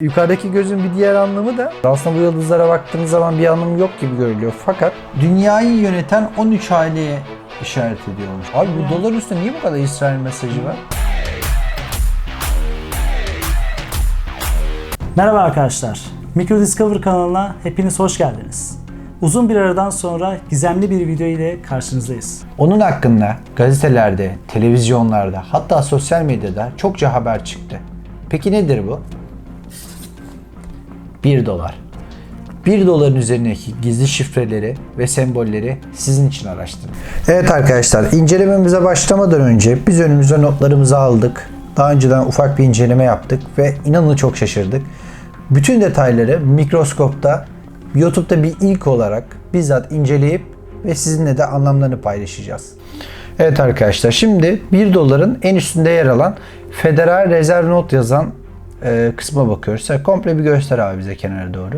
Yukarıdaki gözün bir diğer anlamı da aslında bu yıldızlara baktığınız zaman bir anlamı yok gibi görülüyor. Fakat dünyayı yöneten 13 aileye işaret ediyormuş. Abi bu dolar üstünde niye bu kadar İsrail mesajı var? Merhaba arkadaşlar. Micro Discover kanalına hepiniz hoş geldiniz. Uzun bir aradan sonra gizemli bir video ile karşınızdayız. Onun hakkında gazetelerde, televizyonlarda, hatta sosyal medyada çokça haber çıktı. Peki nedir bu? 1 dolar. 1 doların üzerindeki gizli şifreleri ve sembolleri sizin için araştırdım. Evet arkadaşlar, incelememize başlamadan önce biz önümüze notlarımızı aldık. Daha önceden ufak bir inceleme yaptık ve inanın çok şaşırdık. Bütün detayları mikroskopta, YouTube'da bir ilk olarak bizzat inceleyip ve sizinle de anlamlarını paylaşacağız. Evet arkadaşlar, şimdi 1 doların en üstünde yer alan Federal Rezerv Not yazan kısma bakıyoruz. Sen komple bir göster abi bize kenara doğru.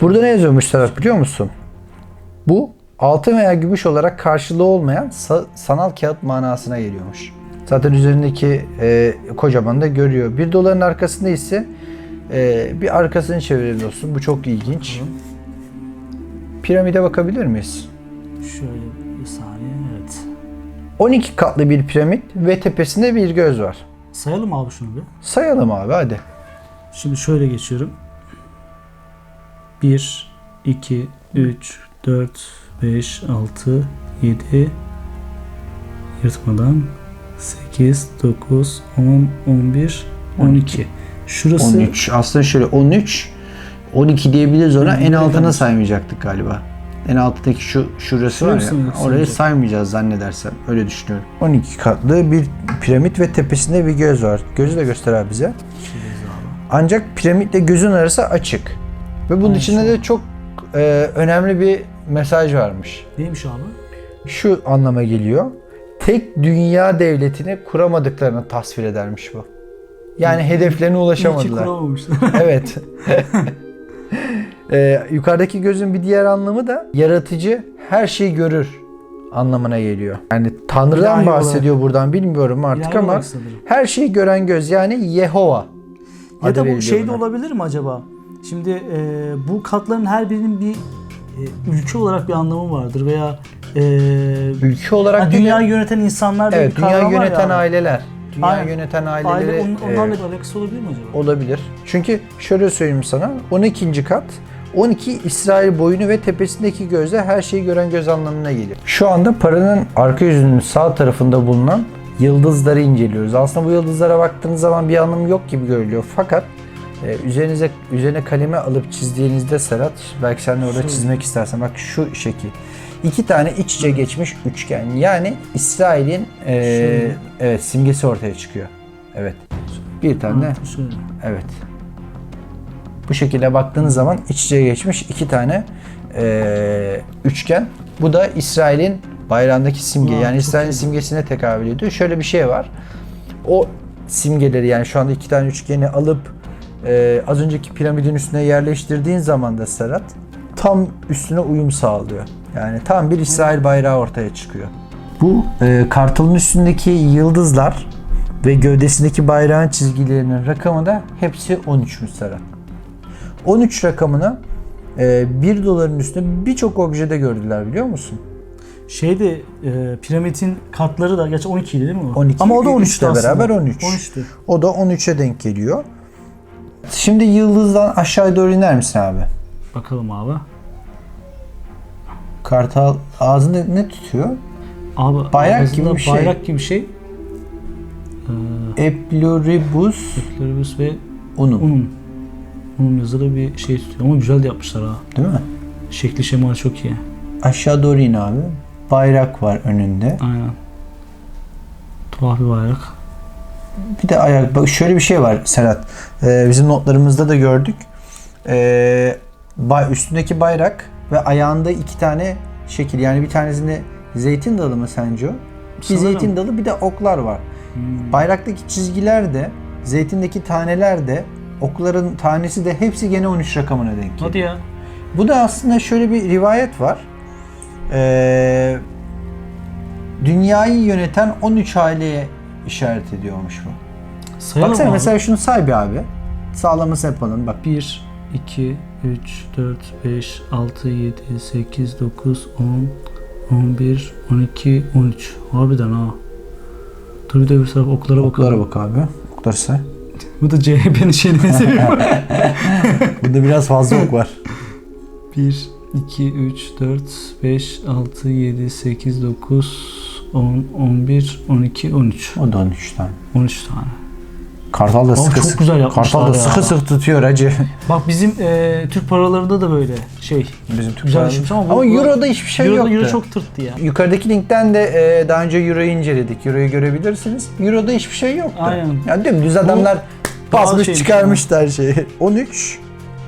Burada ne yazıyormuş Serhat biliyor musun? Bu altın veya gümüş olarak karşılığı olmayan sanal kağıt manasına geliyormuş. Zaten üzerindeki kocaman da görüyor. 1 doların arkasında ise bir arkasını çevirelim dostum. Bu çok ilginç. Piramide bakabilir miyiz? Şöyle bir saniye, evet. 12 katlı bir piramit ve tepesinde bir göz var. Sayalım abi şunu bir. Sayalım abi hadi. Şimdi şöyle geçiyorum. 1, 2, 3, 4, 5, 6, 7, yırtmadan 8, 9, 10, 11, 12. Şurası 13. Aslında şöyle 13, 12 diyebiliriz ona. En altına saymayacaktık galiba. En alttaki şurası var ya. Orayı saymayacağız zannedersem. Öyle düşünüyorum. 12 katlı bir piramit ve tepesinde bir göz var. Gözü de göster abi bize. Ancak piramitle gözün arası açık. Ve bunun içinde de çok önemli bir mesaj varmış. neymiş abi? Şu anlama geliyor. Tek dünya devletini kuramadıklarını tasvir edermiş bu. Yani hedeflerine ulaşamadılar. İyi ki kuramamışlar. Evet. Yukarıdaki gözün bir diğer anlamı da yaratıcı her şeyi görür anlamına geliyor. Yani Tanrı'dan bahsediyor buradan, bilmiyorum artık ama her şeyi gören göz, yani Yehova. Ya da bu şey de buna. olabilir mi acaba? Şimdi bu katların her birinin bir ülke olarak bir anlamı vardır veya ülke olarak dünyayı yöneten insanlar evet, bir kavram dünyayı yöneten yani. aileler. Dünyayı Aynen. yöneten aileleri Onlarla bir alakası olabilir mi acaba? olabilir. Çünkü şöyle söyleyeyim sana, 12. kat 12 İsrail boyunu ve tepesindeki gözle her şeyi gören göz anlamına geliyor. Şu anda paranın arka yüzünün sağ tarafında bulunan yıldızları inceliyoruz. Aslında bu yıldızlara baktığınız zaman bir anlamı yok gibi görülüyor. Fakat üzerine kaleme alıp çizdiğinizde Serhat, belki sen de orada çizmek istersen, bak şu şekil. 2 tane iç içe geçmiş üçgen. Yani İsrail'in evet simgesi ortaya çıkıyor. Evet. Bir tane. Evet. Bu şekilde baktığınız zaman iç içe geçmiş 2 tane üçgen. Bu da İsrail'in bayrağındaki simge. Yani İsrail'in simgesine tekabül ediyor. Şöyle bir şey var. O simgeleri, yani şu anda 2 tane üçgeni alıp az önceki piramidin üstüne yerleştirdiğin zaman da Serhat tam üstüne uyum sağlıyor. Yani tam bir İsrail bayrağı ortaya çıkıyor. Bu kartalın üstündeki yıldızlar ve gövdesindeki bayrağın çizgilerinin rakamı da hepsi 13'müş Serhat. 13 rakamını 1 doların üstünde birçok objede gördüler, biliyor musun? Şeyde piramidin katları da gerçi 12 değil mi? 12. Ama o da 13'tü aslında. Beraber 13. 13'tü. O da 13'e denk geliyor. Şimdi yıldızdan aşağı doğru iner misin abi? Bakalım abi. Kartal ağzında ne tutuyor? Abi bayrak gibi bir şey. Bayrak gibi bir şey. Epluribus ve unum. Unum yazılı bir şey tutuyor ama güzel de yapmışlar ha. Değil mi? Şekli şemalı çok iyi. Aşağı doğru in abi. Bayrak var önünde. Aynen. Tuhaf bir bayrak. Bir de ayak. Bak şöyle bir şey var Serhat. Bizim notlarımızda da gördük. Üstündeki bayrak ve ayağında 2 tane şekil. Yani bir tanesinde zeytin dalı mı sence o? Bir zeytin dalı, bir de oklar var. Bayraktaki çizgiler de, zeytindeki taneler de, okların tanesi de hepsi gene 13 rakamına denk geliyor. Hadi ya. Bu da aslında şöyle bir rivayet var. Dünyayı yöneten 13 aileye işaret ediyormuş bu. Sayalım Baksana abi. mesela şunu say bir abi. sağlaması yapalım bak. 1, 2, 3, 4, 5, 6, 7, 8, 9, 10, 11, 12, 13. Harbiden ha. Dur bir de bir taraf oklara bakalım. Oklara bak abi. Okları say. Bu da CHP'nin şeyini seviyor. Burada biraz fazla ok var. 1, 2, 3, 4, 5, 6, 7, 8, 9, 10, 11, 12, 13. O da 13 tane. 13 tane. Kartal da sıkı çok güzel yapmışlar Kartal da ya. sıkı sıkı tutuyor hacı. Bak bizim Türk paralarında da böyle şey. Bizim Türk Güzel paraları. düşünmüş ama Ama Euro'da hiçbir şey Euro'da yoktu. Euro çok tırttı ya. Yukarıdaki linkten de daha önce Euro'yu inceledik. Euro'yu görebilirsiniz. Euro'da hiçbir şey yoktu. Aynen. Yani dümdüz adamlar basmış şeymiş çıkarmıştı her şeyi. 13.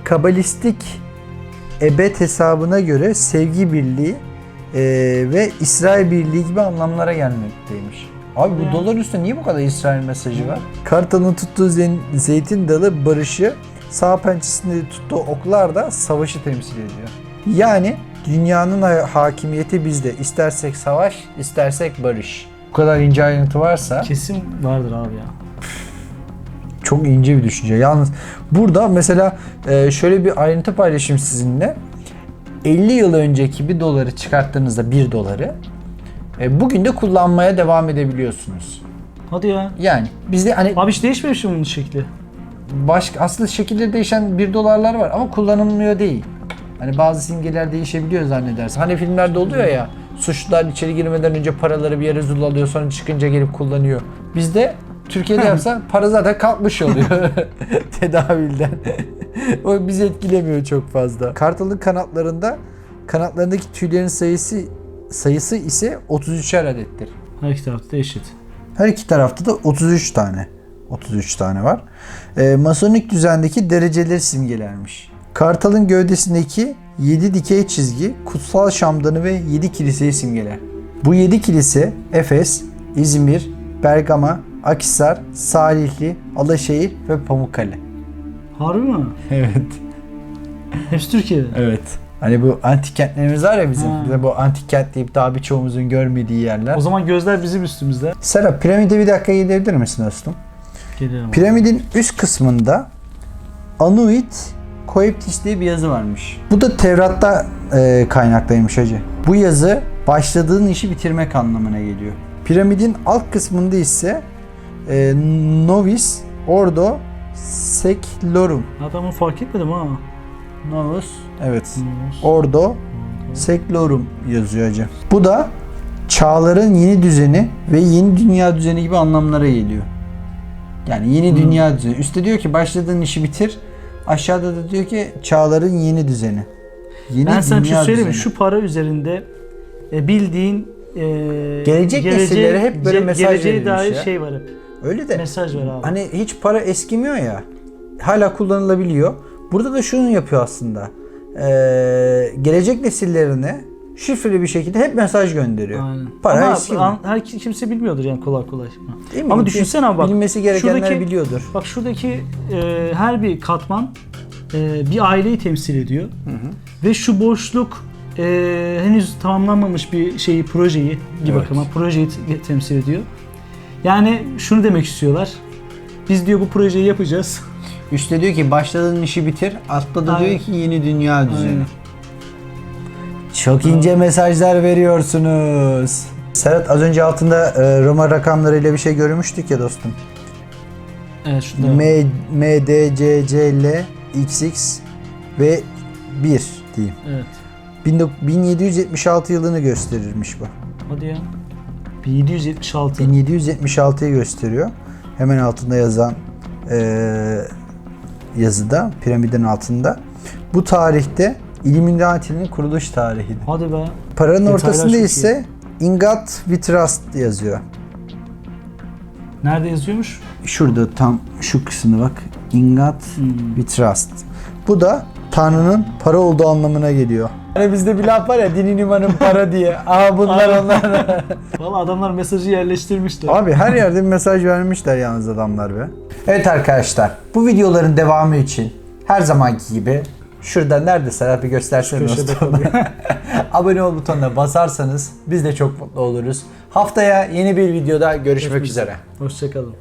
Kabalistik ebed hesabına göre sevgi birliği ve İsrail birliği gibi anlamlara gelmekteymiş. Abi bu dolar üstünde niye bu kadar İsrail mesajı var? Kartal'ın tuttuğu zeytin dalı barışı, sağ pençesinde tuttuğu oklar da savaşı temsil ediyor. Yani dünyanın hakimiyeti bizde. İstersek savaş, istersek barış. Bu kadar ince ayrıntı varsa Kesin vardır abi ya. çok ince bir düşünce. Yalnız burada mesela şöyle bir ayrıntı paylaşayım sizinle. 50 yıl önceki bir doları çıkarttığınızda 1 doları bugün de kullanmaya devam edebiliyorsunuz. Hadi ya. Yani bizde hani Abi hiç değişmemiş mi bunun şekli? aslında şekilleri değişen 1 dolarlar var ama kullanılmıyor değil. Hani bazı simgeler değişebiliyor zannedersin. Hani filmlerde oluyor ya, suçlular içeri girmeden önce paraları bir yere zullalıyor, sonra çıkınca gelip kullanıyor. Bizde Türkiye'de yapsa para zaten kalkmış oluyor tedavülden. O bizi etkilemiyor çok fazla. Kartalın kanatlarındaki tüylerin sayısı ise 33'er adettir. Her iki tarafta da eşit. Her iki tarafta da 33 tane. 33 tane var. Masonik düzendeki dereceleri simgelermiş. Kartalın gövdesindeki 7 dikey çizgi kutsal şamdanı ve 7 kiliseyi simgeler. Bu 7 kilise Efes, İzmir, Bergama, Akhisar, Salihli, Alaşehir ve Pamukkale. Harbi mi? Evet. Hepsi Türkiye'de. Evet. Hani bu antik kentlerimiz var ya bizim. Ha. Bize bu antik kent deyip daha birçoğumuzun görmediği yerler. O zaman gözler bizim üstümüzde. Serap, piramide bir dakika gidebilir misin dostum? Geliyorum. Piramidin üst kısmında Anuit Coeptis diye bir yazı varmış. Bu da Tevrat'ta kaynaklıymış hacı. Bu yazı başladığın işi bitirmek anlamına geliyor. Piramidin alt kısmında ise Novis Ordo Seclorum. Adamı fark etmedim ha. Novus. Evet. Ordo Seclorum yazıyor hacı. Bu da çağların yeni düzeni ve yeni dünya düzeni gibi anlamlara geliyor. Yani yeni dünya düzeni. Üstte diyor ki başladığın işi bitir. Aşağıda da diyor ki çağların yeni düzeni. Yeni Ben sana bir şey dünya söyleyeyim mi? düzeni. Şu para üzerinde bildiğin Gelecek nesillere hep böyle mesaj geleceğe verilmiş dair ya. şey var hep. Öyle de Mesaj var abi. hani hiç para eskimiyor ya. Hala kullanılabiliyor. Burada da şunu yapıyor aslında. Gelecek nesillerine şifreli bir şekilde hep mesaj gönderiyor. Aynen. Para Ama eskimiyor. kimse bilmiyordur yani kolay kolay. Değil mi? Ama düşünsene abi bak. Bilmesi gerekenler şuradaki- biliyordur. Bak şuradaki her bir katman bir aileyi temsil ediyor. Ve şu boşluk henüz tamamlanmamış bir projeyi Evet. bakıma projeyi temsil ediyor. Yani şunu demek istiyorlar. Biz diyor bu projeyi yapacağız. Üstte diyor ki başladığın işi bitir. Altta da Aynen. diyor ki yeni dünya düzeni. Aynen. Çok ince mesajlar veriyorsunuz. Serhat, az önce altında Roma rakamlarıyla bir şey görmüştük ya dostum. Evet şurada. M, D, C, C, L, XX ve 1 diyeyim. Evet. 1776 yılını gösterirmiş bu. Hadi ya. 1776. 1776'yı gösteriyor. Hemen altında yazan yazıda, piramidin altında. Bu tarihte Illuminati'nin kuruluş tarihi. Hadi be. Paranın Detaylar ortasında çok ise In God We Trust yazıyor. Nerede yazıyormuş? Şurada tam şu kısmına bak. In God We Trust. Bu da Tanrı'nın para olduğu anlamına geliyor. Hani bizde bir laf var ya, dinin imanın para diye. Aha bunlar onlar. Valla adamlar mesajı yerleştirmişler. Abi her yerde bir mesaj vermişler yalnız adamlar be. Evet arkadaşlar, bu videoların devamı için her zamanki gibi şurada nerede Serhat, bir göstersene Köşede dostum. Abone ol butonuna basarsanız biz de çok mutlu oluruz. Haftaya yeni bir videoda görüşmek üzere. Hoşçakalın.